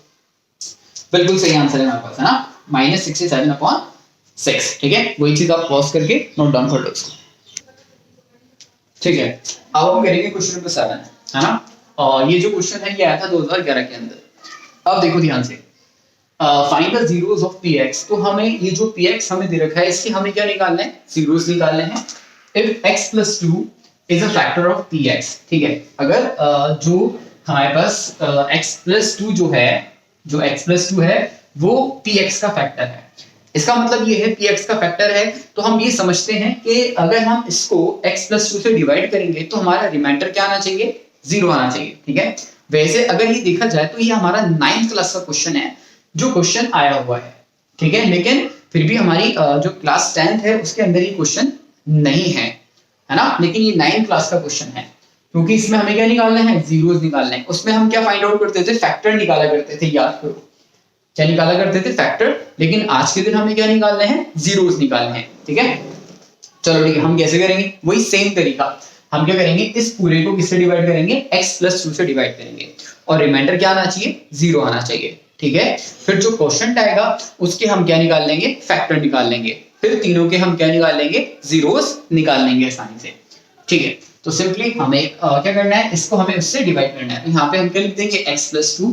बिल्कुल सही आंसर है हमारे पास, है ना, -67/6, ठीक है। वही चीज आप पॉज करके नोट डाउन कर लो इसको, ठीक है। अब हम करेंगे क्वेश्चन नंबर 7, है ना। और ये जो क्वेश्चन है ये आया था 2011 के अंदर। अब देखो ध्यान से, find the zeros of px। तो हमें ये जो px हमें दे रखा है इसके हमें क्या निकालना है, जीरोस निकालने हैं। If x + 2 is a factor of px, ठीक है, अगर जो हमारे पास x + 2 जो है जो x प्लस टू है वो px का फैक्टर है। इसका मतलब ये है px का फैक्टर है, तो हम ये समझते हैं कि अगर हम इसको x प्लस टू से डिवाइड करेंगे तो हमारा रिमाइंडर क्या आना चाहिए, 0 आना चाहिए। ठीक है, वैसे अगर ये देखा जाए तो ये हमारा 9th क्लास का क्वेश्चन है जो क्वेश्चन आया हुआ है। ठीक है, लेकिन फिर भी हमारी जो क्लास 10th है उसके अंदर ये क्वेश्चन नहीं है, है ना, लेकिन ये 9th क्लास का क्वेश्चन है, क्योंकि इसमें हमें क्या निकालना है, जीरोस निकालना है। उसमें हम क्या फाइंड आउट करते थे, फैक्टर निकाला करते थे, याद करो क्या निकाला करते थे, फैक्टर। लेकिन आज के दिन हमें क्या निकालने हैं, जीरोस निकालने हैं। ठीक है, चलो ठीक है, हम कैसे करेंगे, वही सेम तरीका। हम क्या करेंगे, इस पूरे को किससे डिवाइड करेंगे, x प्लस 2 से डिवाइड करेंगे, और रिमाइंडर क्या आना चाहिए, 0 आना चाहिए। ठीक है, फिर जो क्वेश्चन आएगा उसके हम क्या निकाल लेंगे, फैक्टर निकाल लेंगे, फिर तीनों के हम क्या निकाल लेंगे, जीरोस निकाल लेंगे आसानी से। ठीक है, तो सिंपली हमें क्या करना है, इसको हमें उससे डिवाइड करना है। तो यहाँ पे हम क्या लिख देंगे, x प्लस 2,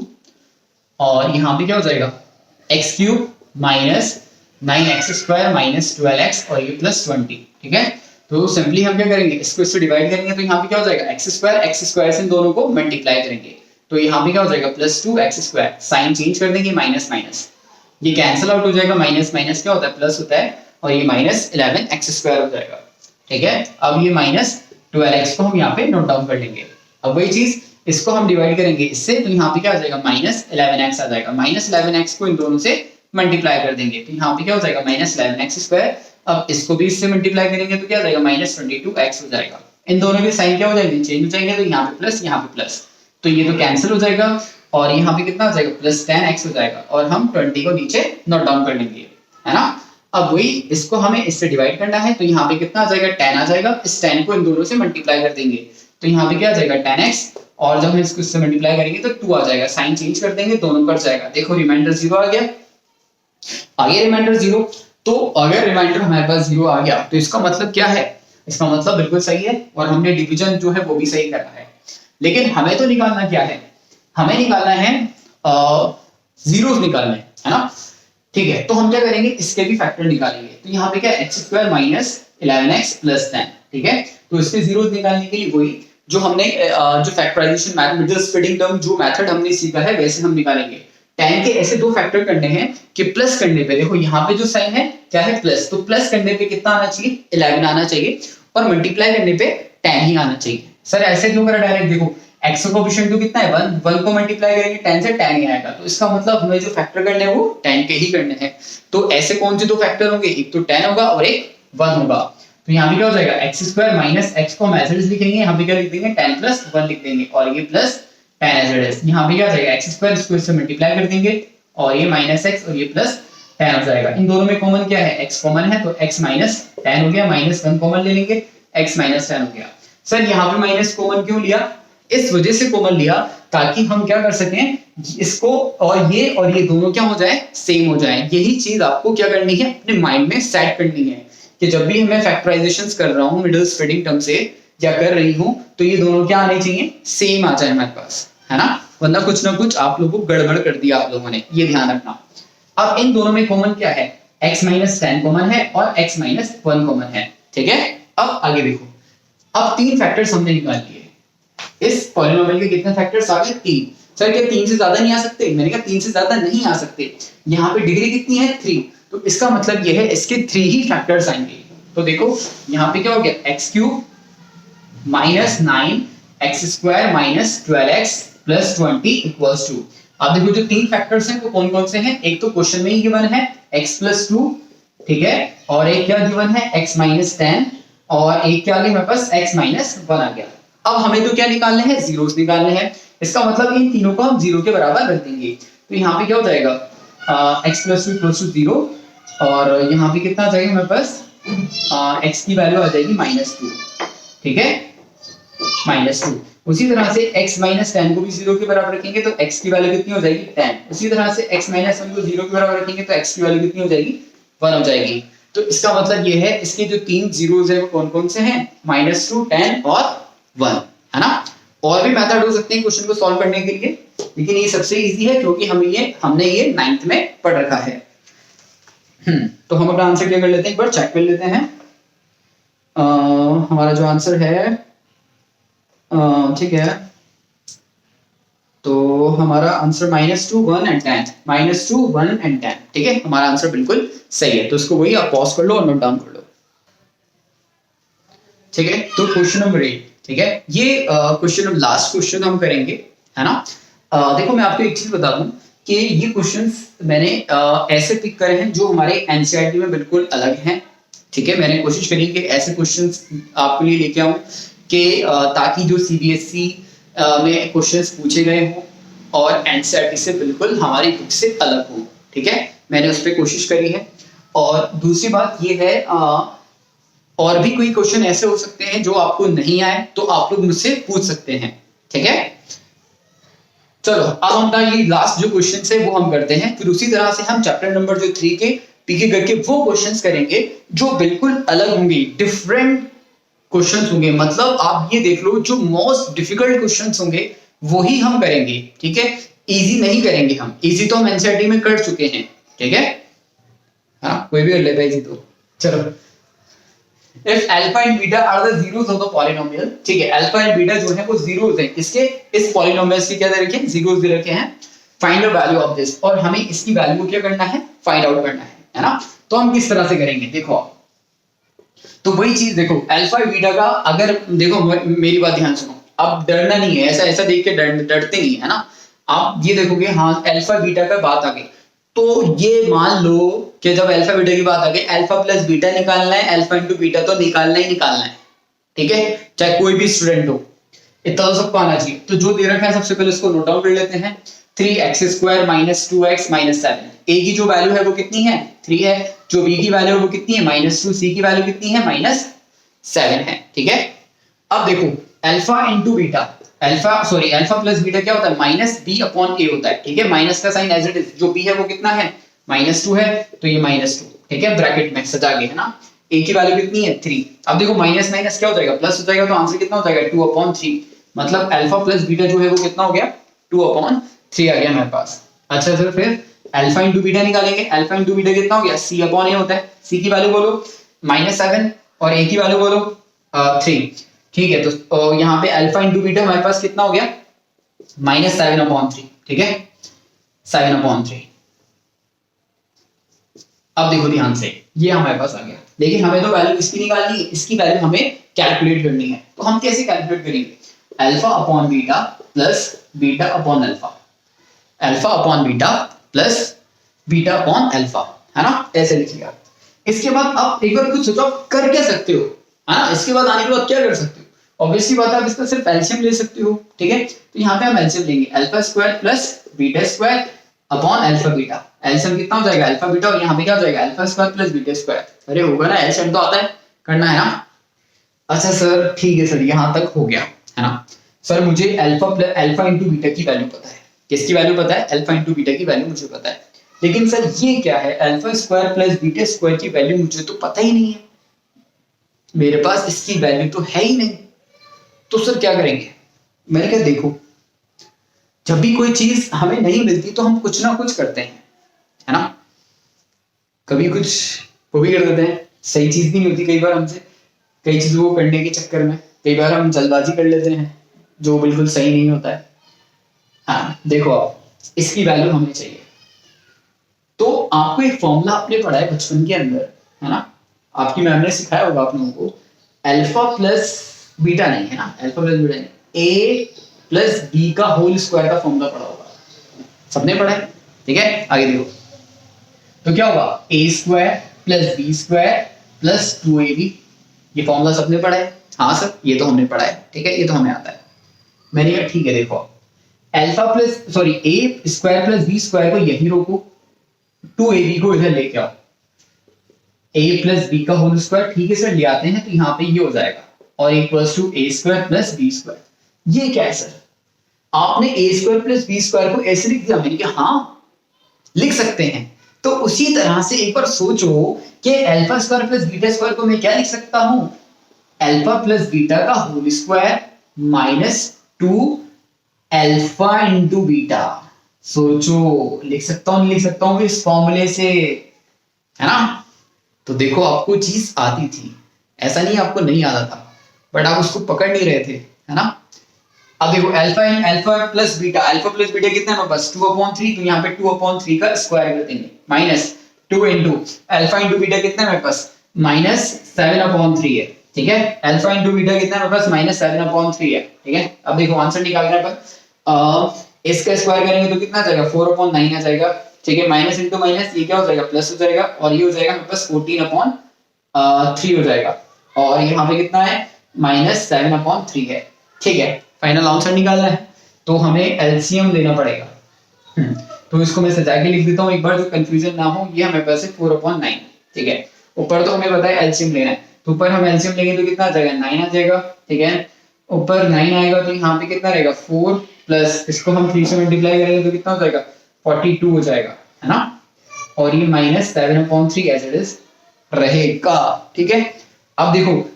और यहाँ पे क्या हो जाएगा, x cube minus 9x square minus 12x और ये प्लस 20। ठीक है, तो सिंपली हम क्या करेंगे, इसको इससे डिवाइड करेंगे, तो यहाँ पे क्या हो जाएगा, x स्क्वायर से इन दोनों को मल्टीप्लाई करेंगे, तो यहाँ पे क्या हो जाएगा, plus 2x square, sign change कर देंगे, माइनस माइनस, ये कैंसिल आउट हो जाएगा, माइनस माइनस क्या होता है, प्लस होता है, और ये माइनस 11x स्क्वायर हो जाएगा। ठीक है, अब ये माइनस 12x को हम यहाँ पे नोट डाउन कर लेंगे। अब वही चीज इसको हम डिवाइड करेंगे इससे, तो यहाँ पे क्या हो जाएगा, माइनस 11x आ जाएगा, माइनस 11x को इन दोनों से मल्टीप्लाई कर देंगे, तो यहाँ पे क्या हो जाएगा, माइनस 11x स्क्वायर। अब इसको भी इससे मल्टीप्लाई करेंगे तो क्या हो जाएगा, माइनस 22x हो जाएगा। इन दोनों के साइन क्या हो जाएंगे, चेंज हो जाएंगे, तो यहाँ पे प्लस यहाँ पे प्लस, तो ये तो कैंसिल हो जाएगा, और यहाँ पे कितना हो जाएगा, प्लस 10x हो जाएगा, और हम 20 को नीचे नोट डाउन कर लेंगे, है ना। अब वही इसको हमें इससे डिवाइड करना है, तो यहाँ पे कितना आ जाएगा, 10 आ जाएगा, इस 10 को इन दोनों से मल्टीप्लाई कर देंगे, तो यहाँ पे क्या आ जाएगा, 10x, और जब हम इसको इससे मल्टीप्लाई करेंगे तो 2 आ जाएगा, साइन चेंज कर देंगे, दोनों कट जाएगा, देखो रिमाइंडर 0 आ गया, रिमाइंडर 0। तो अगर रिमाइंडर हमारे पास 0 आ गया तो इसका मतलब क्या है, इसका मतलब बिल्कुल सही है, और हमने डिवीजन जो है वो भी सही करा है। लेकिन हमें तो निकालना क्या है, हमें निकालना है जीरोस निकालने, है ना। ठीक है, तो हम क्या करेंगे, इसके भी फैक्टर निकालेंगे, तो यहाँ पे क्या, x square minus 11x plus 10। ठीक है, तो इसके जीरोस निकालने के लिए वही जो हमने जो factorisation method, middle splitting term जो मेथड हमने सीखा है वैसे हम निकालेंगे। 10 के ऐसे दो फैक्टर करने हैं कि प्लस करने पे, देखो यहाँ पे जो साइन है क्या है, प्लस, तो प्लस करने पे कितना आना चाहिए, 11 आना चाहिए, और मल्टीप्लाई करने पे 10 ही आना चाहिए। सर ऐसे क्यों करा डायरेक्ट, देखो x का कोएफिशिएंट तो कितना है, 1 को मल्टीप्लाई करेंगे 10 से 10 ही आएगा, तो इसका मतलब हमें जो फैक्टर करने हैं वो 10 के ही करने हैं। तो ऐसे कौन से दो फैक्टर होंगे, एक तो 10 होगा और एक 1 होगा, तो यहाँ पे क्या हो जाएगा, x स्क्वायर माइनस x को हम एज इट इज लिखेंगे, यहाँ पे क्या लिख देंगे, 10 प्लस 1 लिख देंगे, और ये प्लस 10 एज इट इज, यहाँ पे क्या हो जाएगा, x स्क्वायर, इसको इससे मल्टीप्लाई कर देंगे, और ये माइनस x और ये प्लस 10 हो जाएगा। इन दोनों में कॉमन क्या है, x कॉमन है, तो x माइनस 10 हो गया, माइनस 1 कॉमन ले लेंगे, x माइनस 10 हो गया। सर यहाँ पे माइनस कॉमन क्यों लिया, इस वजह से कॉमन लिया ताकि हम क्या कर सकें, इसको और ये दोनों क्या हो जाए, सेम हो जाए। यही चीज आपको क्या करनी है, अपने माइंड में सेट करनी है कि जब भी मैं फैक्टराइजेशंस कर रहा हूँ मिडिल स्प्लिटिंग टर्म से या कर रही हूँ, तो ये दोनों क्या आने चाहिए, सेम आ जाए हमारे पास, है ना, वरना कुछ ना कुछ आप लोगों को गड़बड़ कर दिया आप लोगों ने, ये ध्यान रखना। अब इन दोनों में कॉमन क्या है, x माइनस 10 कॉमन है और x माइनस 1 कॉमन है। ठीक है, अब आगे देखो, अब 3 फैक्टर्स हमने निकाल लिए, इस पॉलिनोमियल के कितने फैक्टर्स आ गए, 3। सर क्या 3 से ज्यादा नहीं आ सकते, मैंने कहा 3 से ज्यादा नहीं आ सकते, यहाँ पे डिग्री कितनी है, 3, तो इसका मतलब ये है इसके 3 ही फैक्टर्स आएंगे। तो देखो यहाँ पे क्या हो गया, x cube minus 9x square minus 12x plus 20 equals to. अब देखो जो 3 फैक्टर्स हैं वो कौन कौन से हैं, एक तो क्वेश्चन में ही गिवन है x प्लस 2, ठीक है, और एक क्या गिवन है x माइनस 10, और एक क्या आ गया मेरे पास x माइनस 1 आ गया। अब हमें तो क्या निकालने हैं, जीरोस निकालने हैं, इसका मतलब इन तीनों को हम जीरो के बराबर रख देंगे, तो यहाँ पे क्या हो जाएगा, x प्लस 2 इक्वल्स टू 0, और यहाँ पे कितना आ जाएगा मेरे पास, x की वैल्यू आ जाएगी -2, ठीक है, -2। उसी तरह से x माइनस 10 को भी 0 के बराबर रखेंगे तो x की वैल्यू कितनी हो जाएगी, 10। उसी तरह से x माइनस 1 को 0 के बराबर रखेंगे तो x की वैल्यू कितनी हो जाएगी, 1 हो जाएगी। तो इसका मतलब ये है इसके जो 3 जीरोस है वो कौन कौन से हैं, -2, 10 और 1, है ना। और भी मेथड हो सकते हैं क्वेश्चन को सॉल्व करने के लिए, लेकिन ये सबसे इजी है क्योंकि हमने ये 9th में पढ़ रखा है। तो हम अपना आंसर क्या कर लेते हैं, एक बार चेक कर लेते हैं। हमारा जो आंसर है, ठीक है, तो हमारा आंसर -2, 1 एंड 10, -2, 1 एंड 10, ठीक है, हमारा आंसर बिल्कुल सही है। तो इसको वही आप पॉज कर लो और नोट डाउन कर लो, ठीक है। तो क्वेश्चन नंबर 8, ठीक है, ये क्वेश्चन लास्ट क्वेश्चन हम करेंगे, है ना। देखो मैं आपको एक चीज बता दूं कि ये क्वेश्चंस मैंने ऐसे पिक करे हैं जो हमारे एनसीईआरटी में बिल्कुल अलग हैं, ठीक है। मैंने कोशिश करी कि ऐसे क्वेश्चंस आपके लिए लेके आऊं कि ताकि जो सीबीएसई में क्वेश्चंस पूछे गए हों और एनसीईआरटी से बिल्कुल हमारी बुक से अलग हो, ठीक है, मैंने उस पर कोशिश करी है। और दूसरी बात ये है, और भी कोई क्वेश्चन ऐसे हो सकते हैं जो आपको नहीं आए तो आप लोग मुझसे पूछ सकते हैं, ठीक है। चलो अब हम ये लास्ट जो क्वेश्चन है वो हम करते हैं, फिर उसी तरह से हम चैप्टर नंबर जो 3 के पीके करके वो क्वेश्चंस करेंगे जो बिल्कुल अलग होंगे, डिफरेंट क्वेश्चंस होंगे। मतलब आप ये देख लो जो मोस्ट डिफिकल्ट क्वेश्चंस होंगे वही हम करेंगे, ठीक है। इजी नहीं करेंगे हम, इजी तो हम एनसीईआरटी में कर चुके हैं, ठीक है। हाँ कोई भी कर लेता है इजी तो। चलो, if alpha and beta are the zeros of the polynomial, ठीक है, अल्फा एंड बीटा जो है वो जीरोस हैं, किसके, इस पॉलिनोमियल के क्या दे रखे हैं, जीरोस दे रखे हैं। Find the value of this, और हमें इसकी वैल्यू को क्या करना है, फाइंड आउट करना है ना। तो हम किस तरह से करेंगे, देखो तो वही चीज देखो, अल्फा बीटा का अगर देखो, मेरी बात ध्यान सुनो, अब डरना नहीं है, ऐसा ऐसा देख के डरते नहीं है ना। आप ये देखोगे हाँ अल्फा बीटा का बात आ गई, तो ये मान लो कि जब अल्फा बीटा की बात आ गई, अल्फा प्लस बीटा निकालना है, अल्फा इंटू बीटा तो निकालना ही निकालना है, ठीक है, चाहे कोई भी स्टूडेंट हो, इतना तो सबको आना चाहिए। तो जो दे रखा है सबसे पहले इसको नोट डाउन कर लेते हैं, 3x² - 2x - 7। a की जो वैल्यू है वो कितनी है, 3 है, जो b की वैल्यू है वो कितनी है, -2, c की वैल्यू कितनी है, -7 है, ठीक है। अब देखो alpha into beta, alpha plus beta क्या होता है, -b/a होता है, ठीक है। माइनस का साइन एज इट इज, जो b है वो कितना है, -2 है, तो ये -2, ठीक है, ब्रैकेट में सजा के, है ना। a की वैल्यू कितनी है, 3। अब देखो माइनस माइनस क्या हो जाएगा, प्लस हो जाएगा, तो आंसर कितना हो जाएगा, 2/3। मतलब अल्फा प्लस बीटा जो है वो कितना हो गया, 2/3 आ गया हमारे पास। अच्छा सर फिर अल्फा इंटू बीटा निकालेंगे, अल्फा इंटू बीटा कितना हो गया, c/a होता है, c की वैल्यू बोलो -7 और a की वैल्यू बोलो 3, ठीक है। तो यहाँ पे अल्फा इंटू बीटा हमारे पास कितना हो गया, -7/3, ठीक है, 7/3। अब देखो ध्यान से, ये हमारे पास आ गया, लेकिन हमें तो वैल्यू इसकी निकालनी है, इसकी वैल्यू हमें कैलकुलेट करनी है। तो हम कैसे कैलकुलेट करेंगे, alpha upon beta plus beta upon alpha, alpha upon beta plus beta upon alpha, है ना, ऐसे लिखिएगा। इसके बाद आप एक बार कुछ सोचो कर क्या सकते हो, है ना, इसके बाद आने के बाद क्या कर सकते हो, ऑब्वियसली बात है आप इसका सिर्फ एलसीएम ले सकते हो, ठीक है। तो यहाँ पे हम एलसीएम लेंगे, alpha square plus beta square upon alpha beta, LCM कितना हो जाएगा, अल्फा बीटा, और यहाँ पे क्या हो जाएगा, alpha square plus beta square. अरे होगा ना, एलसीएम तो आता है, करना है ना। अच्छा सर ठीक है सर, यहाँ तक हो गया, है ना। सर मुझे अल्फा इंटू बीटा की वैल्यू पता है, किसकी वैल्यू पता है, अल्फा इंटू बीटा की वैल्यू मुझे पता है, लेकिन सर ये क्या है, alpha square plus beta square की वैल्यू मुझे तो पता ही नहीं है, मेरे पास इसकी वैल्यू तो है ही नहीं। तो सर क्या करेंगे, मैंने कहा देखो जब भी कोई चीज हमें नहीं मिलती तो हम कुछ ना कुछ करते हैं, है ना, कभी कुछ वो भी कर देते हैं, सही चीज भी नहीं होती कई बार हमसे, कई चीजों को करने के चक्कर में कई बार हम जल्दबाजी कर लेते हैं जो बिल्कुल सही नहीं होता है। हाँ देखो आप, इसकी वैल्यू हमें चाहिए, तो आपको एक फॉर्मूला आपने पढ़ा है बचपन के अंदर, है ना, आपकी मैम ने सिखाया होगा आप लोगों को, अल्फा प्लस बीटा नहीं, है ना, अल्फा प्लस बीटा नहीं, a प्लस b का होल स्क्वायर का फॉर्मूला पढ़ा होगा, सबने पढ़ा है, ठीक है। आगे देखो, तो क्या होगा, a square plus b square plus 2ab, ये फॉर्मूला सबने पढ़ा है, हाँ सर ये तो हमने पढ़ा है, ठीक है, ये तो हमें आता है। मैंने कहा ठीक है, देखो alpha plus sorry a square plus b square को यही रोको, 2ab को इधर लेके आओ, a प्लस b का होल स्क्वायर, ठीक है सर ले आते हैं, तो यहाँ पे ये हो जाएगा, और equals to a square plus b square. ये क्या है सर, आपने a square plus b square को ऐसे लिख दिया, मैंने कहा हाँ लिख सकते हैं। तो उसी तरह से एक बार सोचो कि alpha square plus beta square को मैं क्या लिख सकता हूं, अल्फा प्लस बीटा का whole square minus 2 alpha into beta. सोचो लिख सकता हूं नहीं लिख सकता हूं इस फॉर्मूले से, है ना। तो देखो आपको चीज आती थी, ऐसा नहीं आपको नहीं आता था, बट आप उसको पकड़ नहीं रहे थे, है ना। अब देखो अल्फा प्लस बीटा कितना है बस 2/3, तो यहाँ पे 2/3 का स्क्वायर कर देंगे minus 2 into alpha into beta कितना है मेरे पास -7/3 है। ठीक है, अल्फा इंटू बीटा कितना है मेरे पास -7/3 है। ठीक है, अब देखो आंसर निकालना है पर इसका स्क्वायर करेंगे तो कितना आ जाएगा 4/9 आ जाएगा। ठीक है, माइनस इंटू माइनस ये क्या हो जाएगा प्लस हो जाएगा और ये हो जाएगा मेरे पास 14/3 हो जाएगा और यहाँ पे कितना है -7/3 है। ठीक है, फाइनल आंसर निकालना है तो हमें एलसीएम लेना पड़ेगा। तो इसको मैं सजा के लिख देता हूँ एक बार, तो कंफ्यूजन ना हो। ये हमें पास है 4/9। ठीक है, ऊपर तो हमें पता है एलसीएम लेना है, तो ऊपर हम एलसीएम लेंगे तो कितना आ जाएगा 9 आ जाएगा। ठीक है, ऊपर 9 आएगा तो यहाँ पे कितना रहेगा 4 प्लस इसको हम 3 से मल्टीप्लाई करेंगे तो कितना हो जाएगा 42 हो जाएगा, है ना। और ये -7/3 एज इट इज रहेगा। ठीक है, अब देखो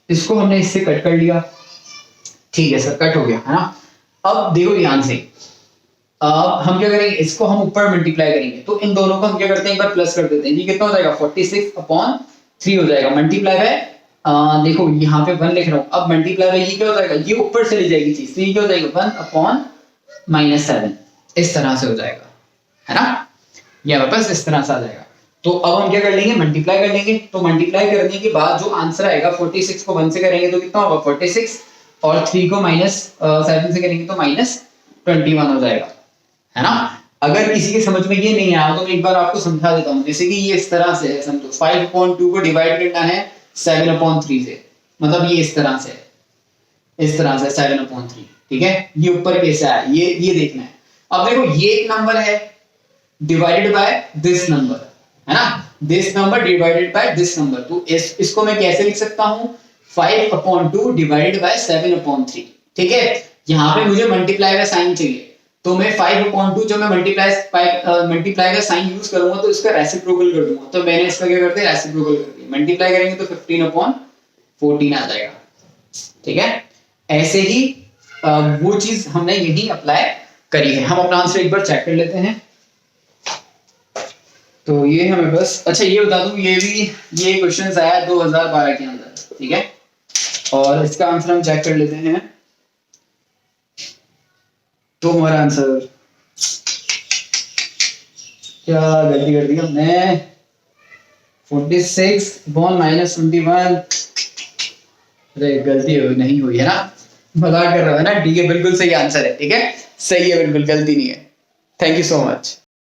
इसको हमने इससे कट कर लिया। ठीक है सर, कट हो गया, है ना। अब देखो ध्यान से, अब हम क्या करेंगे इसको हम ऊपर मल्टीप्लाई करेंगे तो इन दोनों को हम क्या करते हैं एक बार प्लस कर देते हैं। ये कितना हो जाएगा 46/3 हो जाएगा मल्टीप्लाई बाय देखो यहाँ पे 1 लिख रहा हूँ, अब मल्टीप्लाई बाय ये क्या हो जाएगा ये ऊपर चली जाएगी चीज, तो ये क्या हो जाएगा 1/-7 इस तरह से हो जाएगा, है ना। ये वापस इस तरह से आ जाएगा। तो अब हम क्या कर लेंगे मल्टीप्लाई कर लेंगे, तो मल्टीप्लाई करने के बाद जो आंसर आएगा 46 को 1 से करेंगे तो कितना होगा 46 और 3 को -7 से करेंगे तो -21 हो जाएगा, है ना। अगर किसी के समझ में ये नहीं आया तो मैं एक बार आपको समझा देता हूँ। जैसे कि ये इस तरह से है, समझो 5/2 को डिवाइड करना है 7/3 से, मतलब ये इस तरह से 7/3। ठीक है, ये ऊपर कैसा है ये देखना है। अब देखो ये एक नंबर है डिवाइडेड बाय दिस नंबर, है ना, this number divided by this number, तो इसको मैं कैसे लिख सकता हूँ 5/2 डिवाइडेड बाय 7/3। ठीक है, यहाँ पे मुझे मल्टीप्लाई का साइन चाहिए, तो मैं 5/2 जो मैं मल्टीप्लाई का साइन यूज करूंगा तो इसका रेसिप्रोकल कर दूंगा, तो मैंने इसका क्या कर दिया रेसिप्रोकल कर दिया, मल्टीप्लाई करेंगे तो 15/14 आ जाएगा। ठीक है, ऐसे ही वो चीज हमने यही अप्लाई करी है। हम अपना आंसर एक बार चेक कर लेते हैं। तो ये हमें बस अच्छा ये बता दूं, ये क्वेश्चन आया 2012 के अंदर। ठीक है, और इसका आंसर हम चेक कर लेते हैं। तो हमारा आंसर क्या गलती कर दी हमने 46/-21। अरे गलती नहीं हुई है ना, मजाक कर रहा है ना। ठीक है, बिल्कुल सही आंसर है। ठीक है, सही है, बिल्कुल गलती नहीं है। Thank you so much.